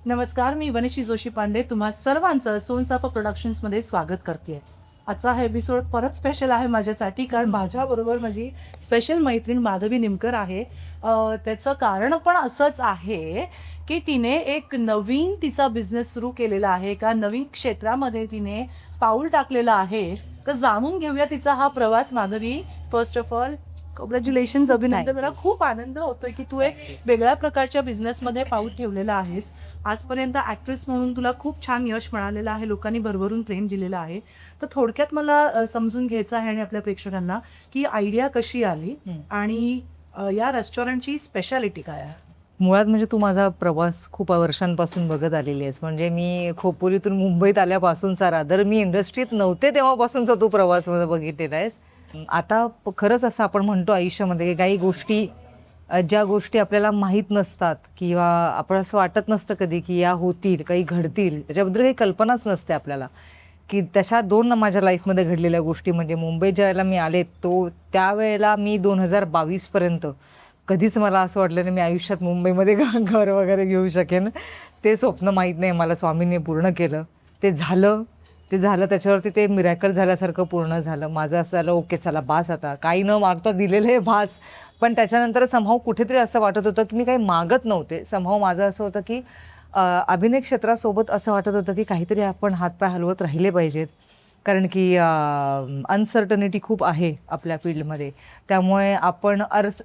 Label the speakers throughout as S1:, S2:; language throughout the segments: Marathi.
S1: नमस्कार, मी वनिशी जोशी पांडे तुम्हा सर्वांचं सोनसाफा प्रोडक्शन्समध्ये स्वागत करते. आजचा हा एपिसोड परत स्पेशल आहे माझ्यासाठी, कारण माझ्याबरोबर माझी स्पेशल मैत्रीण माधवी निमकर आहे. त्याचं कारण पण असंच आहे की तिने एक नवीन तिचा बिझनेस सुरू केलेला आहे, का नवीन क्षेत्रामध्ये तिने पाऊल टाकलेलं आहे. तर जाणून घेऊया तिचा हा प्रवास. Madhavi, first of all congratulations, अभिनंदन. मला खूप आनंद होतोय की तू एक वेगळ्या प्रकारच्या बिझनेसमध्ये पाऊल ठेवलेलं आहेस. आजपर्यंत ॲक्ट्रेस म्हणून तुला खूप छान यश मिळालेलं आहे, लोकांनी भरभरून प्रेम दिलेलं आहे. तर थोडक्यात मला समजून घ्यायचं आहे आणि आपल्या प्रेक्षकांना की आयडिया कशी आली आणि या रेस्टॉरंटची स्पेशालिटी काय आहे.
S2: मुळात म्हणजे तू माझा प्रवास खूप वर्षांपासून बघत आलेली आहेस. म्हणजे मी खोपोलीतून मुंबईत आल्यापासूनचा रादर मी इंडस्ट्रीत नव्हते तेव्हापासूनचा तू प्रवास बघितलेला आहेस. आता खरंच असं आपण म्हणतो आयुष्यामध्ये की काही गोष्टी ज्या गोष्टी आपल्याला माहीत नसतात किंवा आपण असं वाटत नसतं कधी की या होतील, काही घडतील, त्याच्याबद्दल काही कल्पनाच नसते आपल्याला. की तशा दोन माझ्या लाईफमध्ये घडलेल्या गोष्टी म्हणजे मुंबईत ज्यावेळेला मी आले त्यावेळेला मी 2022पर्यंत कधीच मला असं वाटलं नाही मी आयुष्यात मुंबईमध्ये घर वगैरे घेऊ शकेन. ते स्वप्न माहीत नाही मला स्वामींनी पूर्ण केलं. ते झालं त्याच्यावरती ते मिरॅकल झाल्यासारखं पूर्ण झालं. माझं असं झालं ओके चला बास, आता काही न मागता दिलेलं आहे बास. पण त्याच्यानंतर समहाव कुठेतरी असं वाटत होतं की मी काही मागत नव्हते. समहाव माझं असं होतं की अभिनय क्षेत्रासोबत असं वाटत होतं की काहीतरी आपण हातपाय हलवत राहिले पाहिजेत, कारण की अनसर्टनिटी खूप आहे आपल्या फील्डमध्ये. त्यामुळे आपण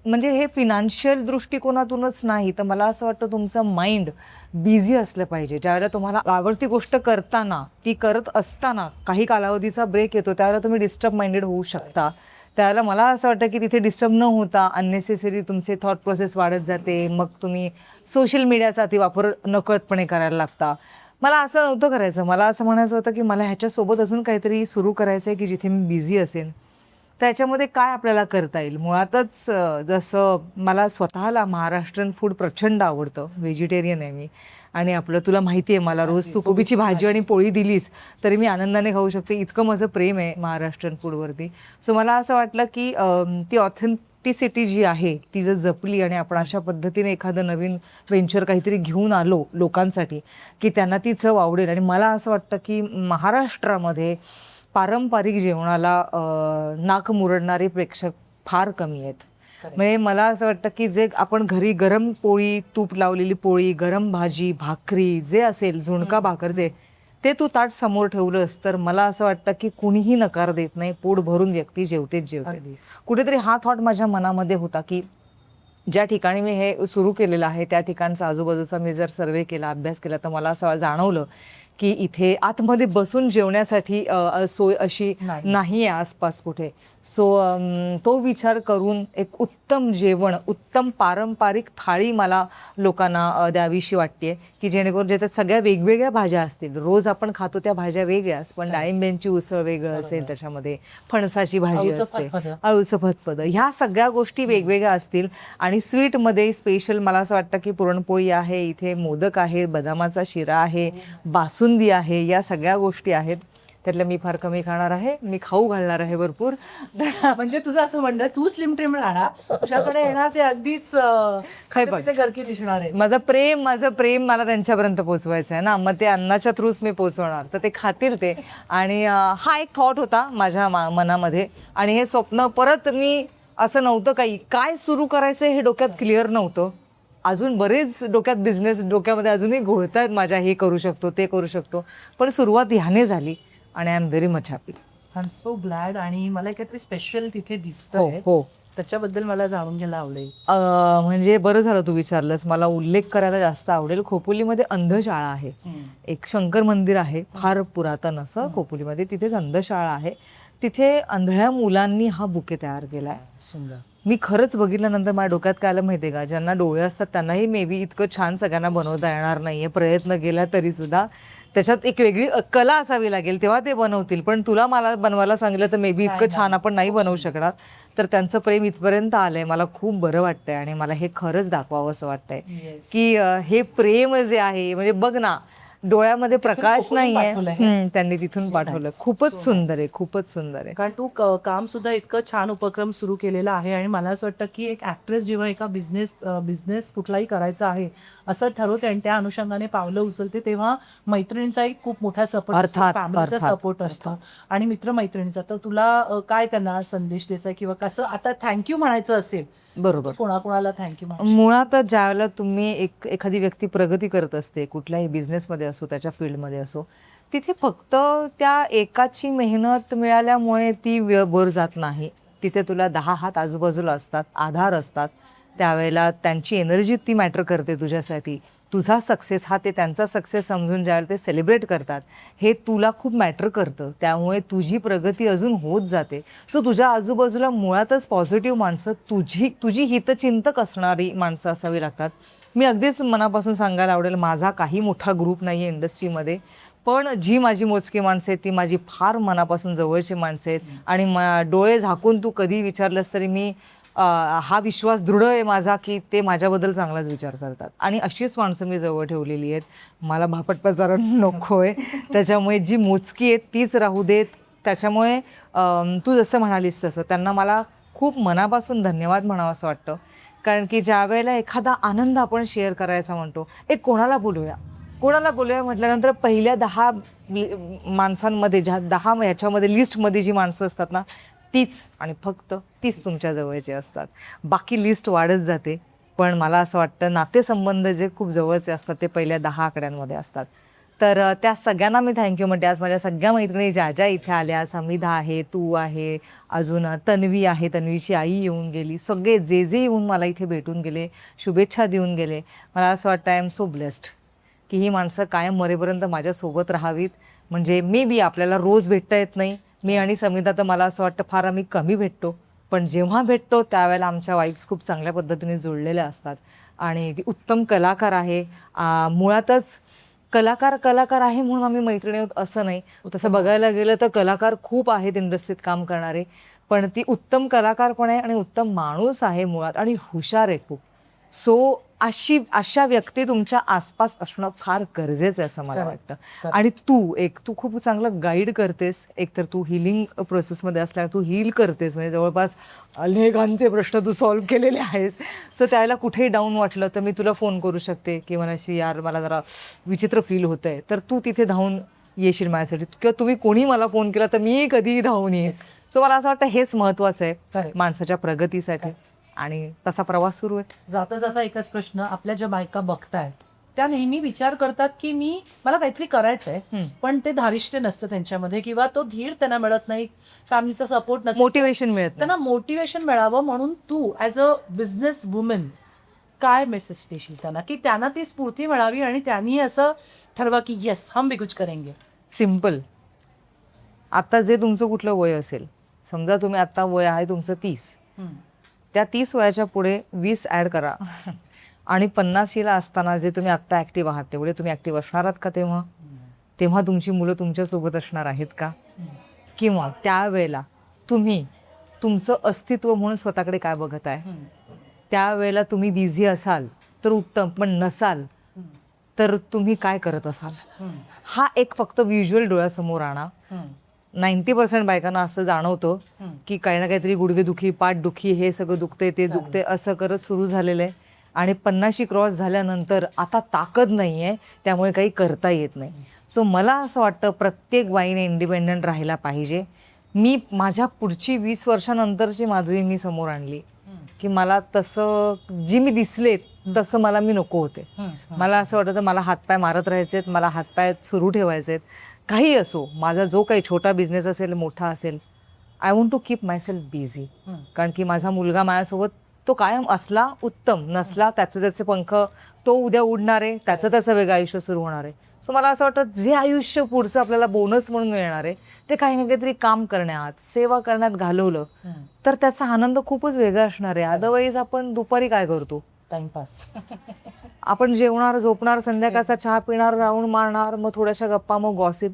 S2: म्हणजे हे फिनान्शियल दृष्टिकोनातूनच नाही तर मला असं वाटतं तुमचं माइंड बिझी असलं पाहिजे. ज्यावेळेला तुम्हाला आवडती गोष्ट करताना ती करत असताना काही कालावधीचा ब्रेक येतो त्यावेळेला तुम्ही डिस्टर्ब माइंडेड होऊ शकता. त्यावेळेला मला असं वाटतं की तिथे डिस्टर्ब न होता अननेसेसरी तुमचे थॉट प्रोसेस वाढत जाते. मग तुम्ही सोशल मीडियाचा अतिवापर नकळतपणे करायला लागता. मला असं नव्हतं करायचं. मला असं म्हणायचं होतं की मला ह्याच्यासोबत अजून काहीतरी सुरू करायचं आहे की जिथे मी बिझी असेन. त्याच्यामध्ये काय आपल्याला करता येईल. मुळातच जसं मला स्वतःला महाराष्ट्रीयन फूड प्रचंड आवडतं, व्हेजिटेरियन आहे मी. आणि आपलं तुला माहिती आहे मला रोज तू कोबीची भाजी आणि पोळी दिलीस तरी मी आनंदाने खाऊ शकते, इतकं माझं प्रेम आहे महाराष्ट्रीयन फूडवरती. सो मला असं वाटलं की ती ऑथेंटिसिटी जी आहे ती जर जपली आणि आपण अशा पद्धतीने एखादं नवीन वेंचर काहीतरी घेऊन आलो लोकांसाठी की त्यांना ती चव आवडेल. आणि मला असं वाटतं की महाराष्ट्रामध्ये पारंपरिक जेवणाला नाक मुरडणारे प्रेक्षक फार कमी आहेत. म्हणजे मला असं वाटतं की जे आपण घरी गरम पोळी, तूप लावलेली पोळी, गरम भाजी, भाकरी जे असेल, झुणका भाकर जे ते तू ताट समोर ठेवलंस तर मला असं वाटतं की कुणीही नकार देत नाही. पोट भरून व्यक्ती जेवतेच जेवते. कुठेतरी हा थॉट माझ्या मनामध्ये होता की ज्या ठिकाणी मी हे सुरू केलेलं आहे त्या ठिकाणचा आजूबाजूचा मी जर सर्वे केला, अभ्यास केला तर मला असं जाणवलं की इथे आतमध्ये बसून जेवण्यासाठी सोय अशी नाही आहे आसपास कुठे. सो तो विचार करून एक उत्तम जेवण, उत्तम पारंपरिक थाळी मला लोकांना द्यावीशी वाटते की जेणेकरून ज्याच्यात सगळ्या वेगवेगळ्या भाज्या असतील. रोज आपण खातो त्या भाज्या वेगळ्याच, पण डाळिंब्यांची उसळ वेगळं असेल, त्याच्यामध्ये फणसाची भाजी असते, अळूचं फतफद, ह्या सगळ्या गोष्टी वेगवेगळ्या असतील. आणि स्वीटमध्ये स्पेशल मला असं वाटतं की पुरणपोळी आहे, इथे मोदक आहे, बदामाचा शिरा आहे, बासुंदी आहे, या सगळ्या गोष्टी आहेत. त्यातल्या मी फार कमी खाणार आहे, मी खाऊ घालणार आहे भरपूर.
S1: म्हणजे तुझं असं म्हणणं तू स्लिम ट्रिम राहणार, तुझ्याकडे येणार ते अगदीच ते गरकी दिसणार आहे.
S2: माझं प्रेम मला त्यांच्यापर्यंत पोचवायचं आहे ना, मग ते अन्नाच्या थ्रूच मी पोचवणार, तर ते खातील ते. आणि हा एक थॉट होता माझ्या मनामध्ये. आणि हे स्वप्न परत मी असं नव्हतं काय सुरू करायचं हे डोक्यात क्लिअर नव्हतं. अजून बरेच डोक्यात बिझनेस डोक्यामध्ये अजूनही घोळत आहेत माझ्या, हे करू शकतो ते करू शकतो, पण सुरुवात ह्याने झाली आणि I am very much happy.
S1: I am so glad. आणि मला काहीतरी स्पेशल तिथे दिसतंय,
S2: हो,
S1: त्याच्याबद्दल मला जाणून घ्यायला आवडेल.
S2: म्हणजे बरं झालं तू विचारलंस. मला उल्लेख करायला जास्त आवडेल. खोपोलीमध्ये अंधशाळा आहे, एक शंकर मंदिर आहे फार पुरातन असं खोपोलीमध्ये, तिथेच अंधशाळा आहे. तिथे आंधळ्या मुलांनी हा बुके तयार केला आहे.
S1: सुंदर.
S2: मी खरंच बघितल्यानंतर माझ्या डोक्यात काय आलं माहिती आहे का, ज्यांना डोळे असतात त्यांनाही मे बी इतकं छान सगळ्यांना बनवता येणार नाही आहे. प्रयत्न केला तरी सुद्धा त्याच्यात एक वेगळी कला असावी लागेल तेव्हा ते बनवतील. पण तुला मला बनवायला सांगितलं तर मे बी इतकं छान आपण नाही बनवू शकणार. तर त्यांचं प्रेम इथपर्यंत आलंय, मला खूप बरं वाटतंय. आणि मला हे खरंच दाखवावं असं वाटतंय की हे प्रेम जे आहे, म्हणजे बघ ना, डोळ्यामध्ये प्रकाश
S1: कोकणून
S2: नाहीये.
S1: पाठवलंय.
S2: त्यांनी तिथून
S1: So
S2: पाठवलं.
S1: nice.
S2: खूपच
S1: So
S2: सुंदर
S1: nice.
S2: आहे, खूपच सुंदर आहे.
S1: कारण तू काम सुद्धा इतकं छान उपक्रम सुरू केलेला आहे आणि मला असं वाटतं की एक ऍक्ट्रेस जेव्हा एका बिझनेस कुठलाही करायचा आहे असं ठरवते आणि त्या अनुषंगाने पावलं उचलते तेव्हा मैत्रिणींचा एक खूप मोठा सपोर्ट असतो,
S2: अर्थात,
S1: फॅमिलीचा
S2: अर्थात,
S1: सपोर्ट असतो आणि मित्रमैत्रिणींचा. तर तुला काय त्यांना संदेश द्यायचा किंवा कसं आता थँक्यू म्हणायचं असेल
S2: बरोबर.
S1: तर कोणाकोणाला थँक्यू
S2: मुळातच ज्यावेळेला तुम्ही एखादी व्यक्ती प्रगती करत असते कुठल्याही बिझनेसमध्ये असो, त्याच्या फील्डमध्ये असो, तिथे फक्त त्या एकाची मेहनत मिळाल्यामुळे ती वर जात नाही. तिथे तुला 10 हात आजूबाजूला असतात, आधार असतात. त्यावेळेला त्यांची एनर्जी ती मॅटर करते तुझ्यासाठी. तुझा सक्सेस हा ते त्यांचा सक्सेस समजून ज्यावेळेला ते सेलिब्रेट करतात, हे तुला खूप मॅटर करतं. त्यामुळे तुझी प्रगती अजून होत जाते. सो तुझ्या आजूबाजूला मुळातच पॉझिटिव्ह माणसं, तुझी हितचिंतक असणारी माणसं असावी लागतात. मी अगदीच मनापासून सांगायला आवडेल, माझा काही मोठा ग्रुप नाही आहे इंडस्ट्रीमध्ये, पण जी माझी मोजकी माणसं आहेत ती माझी फार मनापासून जवळची माणसं आहेत. आणि डोळे झाकून तू कधी विचारलंस तरी मी हा विश्वास दृढ आहे माझा की ते माझ्याबद्दल चांगलाच विचार करतात. आणि अशीच माणसं मी जवळ ठेवलेली आहेत. मला भापटपसारण नको आहे, त्याच्यामुळे जी मोजकी आहेत तीच राहू देत. त्याच्यामुळे तू जसं म्हणालीस तसं त्यांना मला खूप मनापासून धन्यवाद म्हणावं असं वाटतं. कारण की ज्या वेळेला एखादा आनंद आपण शेअर करायचा म्हणतो, कोणाला बोलूया म्हटल्यानंतर पहिल्या 10 माणसांमध्ये, ज्या 10 ह्याच्यामध्ये लिस्टमध्ये जी माणसं असतात ना, तीच आणि फक्त तीच तुमच्या जवळची असतात. बाकी लिस्ट वाढत जाते. पण मला असं वाटतं नातेसंबंध जे खूप जवळचे असतात ते पहिल्या 10 आकड्यांमध्ये असतात. तर त्या सगळ्यांना मी थँक्यू म्हणते. आज माझ्या सगळ्या मैत्रिणी ज्या ज्या इथे आल्या, समिधा आहे, तू आहे, अजून तन्वी आहे, तन्वीची आई येऊन गेली, सगळे जे येऊन मला इथे भेटून गेले, शुभेच्छा देऊन गेले. मला असं वाटतं आय एम सो ब्लेस्ड की ही माणसं कायम मरेपर्यंत माझ्यासोबत राहावीत. म्हणजे मे बी आपल्याला रोज भेटता येत नाही. मी आणि समिधा तर मला असं वाटतं फार आम्ही कमी भेटतो, पण जेव्हा भेटतो त्यावेळेला आमच्या वाईफ्स खूप चांगल्या पद्धतीने जुळलेल्या असतात. आणि ती उत्तम कलाकार आहे. मुळातच कलाकार आहे म्हणून आम्ही मैत्रिणी आहोत असं नाही. तसं बघायला गेलं तर कलाकार खूप आहेत इंडस्ट्रीत काम करणारे, पण ती उत्तम कलाकार पण आहे आणि उत्तम माणूस आहे मुळात आणि हुशार आहे खूप. सो अशा व्यक्ती तुमच्या आसपास असणं फार गरजेचं आहे असं मला वाटतं. आणि तू खूप चांगलं गाईड करतेस. एकतर तू हिलिंग प्रोसेसमध्ये असल्यावर तू हील करतेस, म्हणजे जवळपास अनेकांचे प्रश्न तू सॉल्व्ह केलेले आहेस. सो त्यावेळेला कुठेही डाऊन वाटलं तर मी तुला फोन करू शकते की मनाशी यार मला जरा विचित्र फील होतं आहे, तर तू तिथे धावून येशील माझ्यासाठी, किंवा तुम्ही कोणी मला फोन केला तर मी कधीही धावून येईन. सो मला असं वाटतं हेच महत्त्वाचं आहे माणसाच्या प्रगतीसाठी. आणि तसा प्रवास सुरू आहे.
S1: जाता जाता एकच प्रश्न, आपल्या ज्या बायका बघतायत त्या नेहमी विचार करतात की मला काहीतरी करायचंय, पण ते धारिष्ट्य नसतं त्यांच्यामध्ये किंवा तो धीर त्यांना मिळत नाही, फॅमिलीचा सपोर्ट नसतो,
S2: मोटिवेशन मिळत नाही.
S1: त्यांना मोटिवेशन मिळावं म्हणून तू ॲज अ बिझनेस वुमन काय मेसेज देशील त्यांना की त्यांना ती स्फूर्ती मिळावी आणि त्यांनी असं ठरवा की येस हम भी कुछ करेंगे?
S2: सिम्पल. आता जे तुमचं कुठलं वय असेल, समजा तुम्ही आता वय आहे तुमचं 30, त्या 30 वयाच्या पुढे 20 ॲड करा आणि 50शीला असताना जे तुम्ही आत्ता ॲक्टिव्ह आहात तेवढे तुम्ही ॲक्टिव्ह असणार आहात का तेव्हा तुमची मुलं तुमच्यासोबत असणार आहेत का? किंवा त्यावेळेला तुम्ही तुमचं अस्तित्व म्हणून स्वतःकडे काय बघत आहे? त्यावेळेला तुम्ही बिझी असाल तर उत्तम, पण नसाल तर तुम्ही काय करत असाल? हा एक फक्त व्हिज्युअल डोळ्यासमोर आणा. 90% बायकांना असं जाणवतं की काही ना काहीतरी गुडघेदुखी, पाठदुखी, हे सगळं दुखते, ते दुखते, असं करत सुरू झालेलं आहे. आणि 50शी क्रॉस झाल्यानंतर आता ताकद नाही आहे, त्यामुळे काही करता येत नाही. सो मला असं वाटतं प्रत्येक बाईने इंडिपेंडंट राहायला पाहिजे. मी माझ्या पुढची 20 वर्षानंतरची माधुरी मी समोर आणली की मला तसं जी मी दिसले तसं मी नको होते. मला असं वाटतं मला हातपाय मारत राहायचेत, मला हातपाय सुरू ठेवायचेत. काही असो, माझा जो काही छोटा बिझनेस असेल, मोठा असेल, I want to keep myself busy. कारण की माझा मुलगा माझ्यासोबत तो कायम असला उत्तम, नसला त्याचे पंख, तो उद्या उडणार आहे, त्याचं वेगळं आयुष्य सुरू होणार आहे. सो मला असं वाटतं जे आयुष्य पुढचं आपल्याला बोनस म्हणून मिळणार आहे ते काही ना काहीतरी काम करण्यात, सेवा करण्यात घालवलं तर त्याचा आनंद खूपच वेगळा असणार आहे. अदरवाईज आपण दुपारी काय करतो?
S1: टाइमपास.
S2: आपण जेवणार, झोपणार, संध्याकाळचा चहा पिणार, राऊंड मारणार, मग थोड्याशा गप्पा, मग गॉसिप.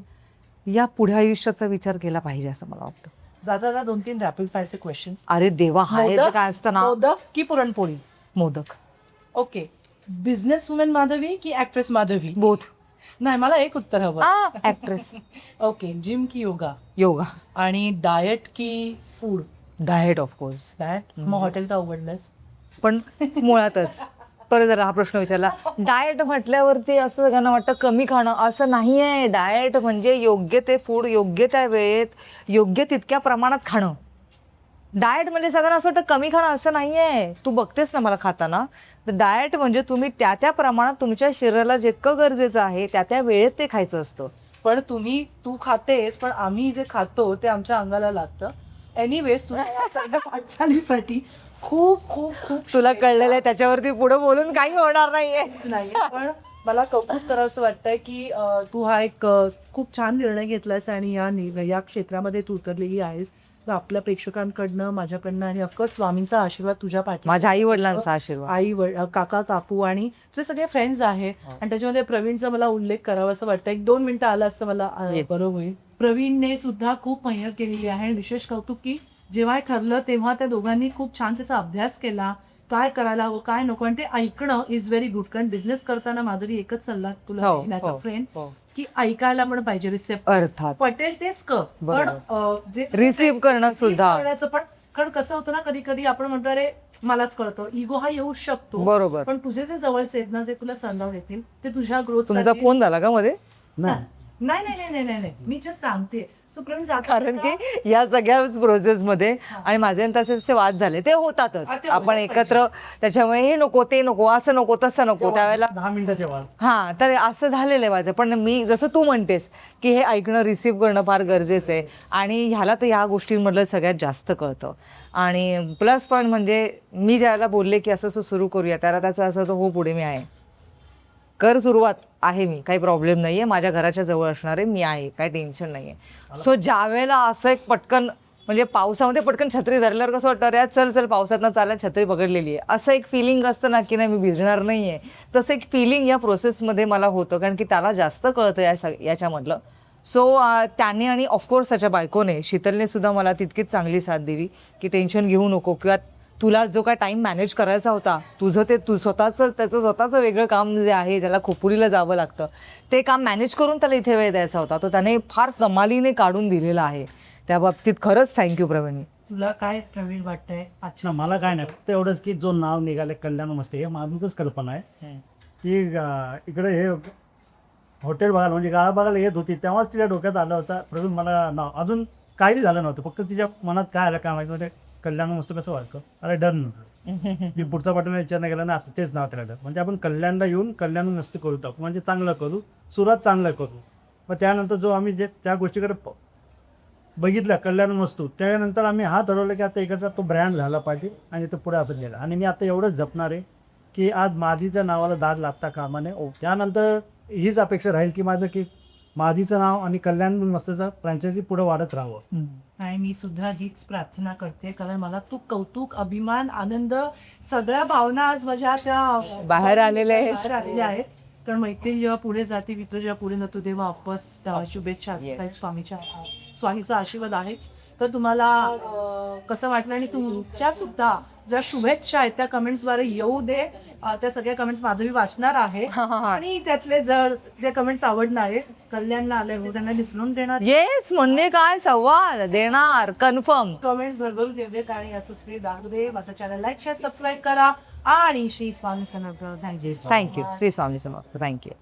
S2: या पुढे आयुष्याचा विचार केला पाहिजे असं मला वाटतं.
S1: जाता 2-3 रॅपिड फायरचे क्वेश्चन.
S2: अरे देवा, हाय काय असतं ना.
S1: मोदक की puranpoli?
S2: Modak.
S1: Okay. Business woman Madhavi की ऍक्ट्रेस माधवी?
S2: बोथ.
S1: नाही, मला एक उत्तर हवं.
S2: ऍक्ट्रेस.
S1: ओके, जिम की योगा
S2: योगा.
S1: आणि डाएट की फूड?
S2: Diet of course.
S1: डाएट. मग हॉटेल का उघडलंस?
S2: पण मुळातच परत जरा हा प्रश्न विचारला. डाएट म्हटल्यावरती असं सगळ्यांना वाटतं कमी खाणं, असं नाही आहे. डाएट म्हणजे योग्य ते फूड योग्य त्या वेळेत योग्य तितक्या प्रमाणात खाणं. डाएट म्हणजे सगळ्यांना असं वाटतं कमी खाणं, असं नाही आहे. तू बघतेस ना मला खाताना, तर डाएट म्हणजे तुम्ही त्या त्या प्रमाणात तुमच्या शरीराला जितकं गरजेचं आहे त्या त्या वेळेत ते खायचं असतं.
S1: पण तू खातेस, पण आम्ही जे खातो ते आमच्या अंगाला लागतं. एनिवेज, तुला या सगळ्या वाटचालीसाठी खूप खूप खूप
S2: तुला कळलेलं आहे, त्याच्यावरती पुढे बोलून काही होणार नाहीये.
S1: नाही. पण मला कौतुक करावं असं वाटतंय की तू हा एक खूप छान निर्णय घेतलास आणि या क्षेत्रामध्ये तू उतरलेली आहेस. तर आपल्या प्रेक्षकांकडनं, माझ्याकडनं आणि ऑफकोर्स स्वामींचा आशीर्वाद तुझ्या पाठी,
S2: माझ्या आई वडिलांचा आशीर्वाद,
S1: काका काकू आणि जे सगळे फ्रेंड्स आहेत. आणि त्याच्यामध्ये प्रवीणचा मला उल्लेख करावा असं वाटतं. 1-2 मिनिटं आला असतं मला बरं होईल. प्रवीणने सुद्धा खूप मेहनत केलेली आहे आणि विशेष कौतुक की जेव्हा हे ठरलं तेव्हा त्या दोघांनी खूप छान त्याचा अभ्यास केला, काय करायला हवं काय नको, आणि ते ऐकणं इज व्हेरी गुड. कारण बिझनेस करताना माधुरी एकच सल्ला तुला देण्याचा फ्रेंड, की ऐकायला पण पाहिजे. रिसेप्ट
S2: अर्थात
S1: पटेल तेच कर, पण जे
S2: रिसीव्ह करणं सुद्धा.
S1: करण्याचं पण, कारण कसं होतं ना, कधी कधी आपण म्हणतो अरे मलाच कळतं, इगो हा येऊ शकतो.
S2: बरोबर.
S1: पण तुझे जे जवळचे आहेत ना, जे तुला सल्ला देतील ते तुझ्या ग्रोथ.
S2: तुमचा फोन झाला का मध्ये?
S1: नाही नाही नाही नाही नाही, मी जस्ट सांगते. सो प्रवीण,
S2: कारण की या सगळ्या प्रोसेसमध्ये आणि माझे तसे वाद झाले, ते होतातच. आपण एकत्र, त्याच्यामुळे हे नको ते नको, असं नको तसं नको, त्यावेळेला
S3: 10 मिनिटाच्या वाद.
S2: हां, तर असं झालेलं आहे माझं. पण मी जसं तू म्हणतेस की हे ऐकणं, रिसीव्ह करणं फार गरजेचं आहे. आणि ह्याला तर या गोष्टींमधलं सगळ्यात जास्त कळतं. आणि प्लस पण म्हणजे मी ज्याला बोलले की असं असं सुरू करूया, त्याला त्याचं असं होतं, हो पुढे मी आहे, कर सुरुवात, आहे मी, काही प्रॉब्लेम नाही आहे, माझ्या घराच्या जवळ असणार आहे, मी आहे, काही टेन्शन नाही आहे. सो ज्यावेळेला असं एक पटकन, म्हणजे पावसामध्ये पटकन छत्री धरल्यावर कसं वाटतं, अरे चल चल पावसातनं चालल्या, छत्री पकडलेली आहे, असं एक फिलिंग असतं ना की नाही मी भिजणार नाही आहे. तसं एक फिलिंग या प्रोसेसमध्ये मला होतं, कारण की त्याला जास्त कळतं याच्यामधलं. सो त्याने आणि ऑफकोर्स त्याच्या बायकोने, शीतलने सुद्धा मला तितकीच चांगली साथ दिली की टेन्शन घेऊ नको, किंवा तुला जो काय टाईम मॅनेज करायचा होता, तुझं ते तू स्वतःचं वेगळं काम जे आहे, ज्याला खोपोलीला जावं लागतं, ते काम मॅनेज करून त्याला इथे वेळ द्यायचा होता, तो त्याने फार कमालीने काढून दिलेला आहे. त्या बाबतीत खरंच थँक्यू प्रवीण.
S1: तुला काय प्रवीण वाटतंय?
S3: ना मला काय नाही, फक्त एवढंच की जो नाव निघाले कल्याण मस्त, हे माझूनच कल्पना आहे की इकडे हे हॉटेल बघायला, म्हणजे गाळा बघायला येत होती तेव्हाच तिच्या डोक्यात आलं असं प्रवीण मला नाव. अजून काही झालं नव्हतं, फक्त तिच्या मनात काय आलं काय माहिती, म्हणजे कल्याण मस्त कसं वाटतं, अरे डन मी पुढचा पाठवून विचार नाही केला ना, असं तेच नाव त्याला. म्हणजे आपण कल्याणला येऊन कल्याण मस्त करू टाकू, म्हणजे चांगलं करू, सुरुवात चांगलं करू. मग त्यानंतर जो आम्ही जे त्या गोष्टीकडे बघितलं कल्याण वस्तू, त्यानंतर आम्ही हा ठरवलं की आता इकडचा तो ब्रँड झाला पाहिजे आणि तो पुढे आपण गेला. आणि मी आता एवढंच जपणार आहे की आज माझीच्या नावाला दाद लागता कामा नये. त्यानंतर हीच अपेक्षा राहील की माझं की माझीचं नाव आणि कल्याण मस्तचं फ्रँचायझी पुढे वाढत राहावं.
S1: आणि मी सुद्धा हीच प्रार्थना करते, कारण मला तू कौतुक, अभिमान, आनंद, सगळ्या भावना आज माझ्या त्या
S2: बाहेर आलेल्या
S1: आहेत. कारण मैत्रीण जेव्हा पुढे जाते, मित्र जेव्हा पुढे जातो, तेव्हा ऑफकोर्स शुभेच्छा असतात, स्वामीचा आशीर्वाद आहेच. तर तुम्हाला कसं वाटलं, आणि तुमच्या सुद्धा ज्या शुभेच्छा आहेत त्या कमेंट्सद्वारे येऊ दे. त्या सगळ्या कमेंट्स माधवी वाचणार आहे आणि त्यातले जर जे कमेंट्स आवडणार आहेत, कल्याणला आले हो त्यांना डिस्काउंट देणार.
S2: येस, म्हणजे काय सवाल देणार, कन्फर्म.
S1: कमेंट्स भरभरून देत आणि असंच फीड दाखवू दे. माझं चॅनल लाईक, शेअर, सबस्क्राईब करा. आणि श्री स्वामी समर्थ.
S2: थँक्यू. श्री स्वामी समर्थ. थँक्यू.